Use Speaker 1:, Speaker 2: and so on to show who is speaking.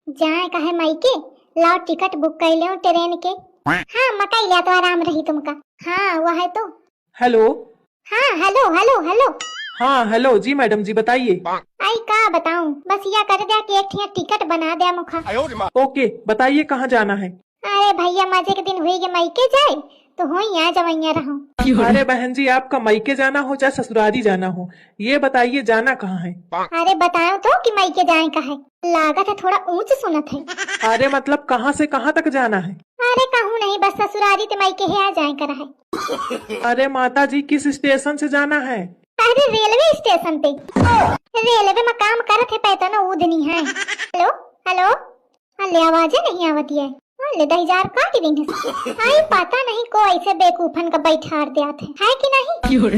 Speaker 1: जाए का है मायके, लाओ टिकट बुक कर ले ट्रेन के। हाँ मकई लिया तो आराम रही तुमका। हाँ वह है तो।
Speaker 2: हेलो।
Speaker 1: हाँ हेलो हेलो हेलो।
Speaker 2: हाँ हेलो जी मैडम जी बताइए।
Speaker 1: आई का बताऊं, बस यह कर दिया कि एक ठिया टिकट बना दिया मुखा।
Speaker 2: ओके बताइए कहाँ जाना है।
Speaker 1: अरे भैया मजे के दिन हुई के मायके जाए तो हो यहाँ जवैया रहूं।
Speaker 2: अरे बहन जी आपका मायके जाना हो चाहे ससुराली जाना हो, ये बताइए जाना कहाँ है।
Speaker 1: अरे बताओ तो कि मायके जाए का है। लागत है थोड़ा ऊंच सुनत है।
Speaker 2: अरे मतलब कहाँ से कहाँ तक जाना है।
Speaker 1: अरे कहूँ नहीं, बस ससुराली ते मायके है आ जाए कर है।
Speaker 2: अरे माता जी किस स्टेशन से जाना है।
Speaker 1: अरे रेलवे स्टेशन पे। रेलवे में काम करत है पैसा ना उदनी है। Hello hello. अल्ले आवाजें नहीं आवती है। अल्ले 10,000 काट दिन है। आई पता नहीं को ऐसे बेकूफन का बैठार दिया थे है कि नहीं।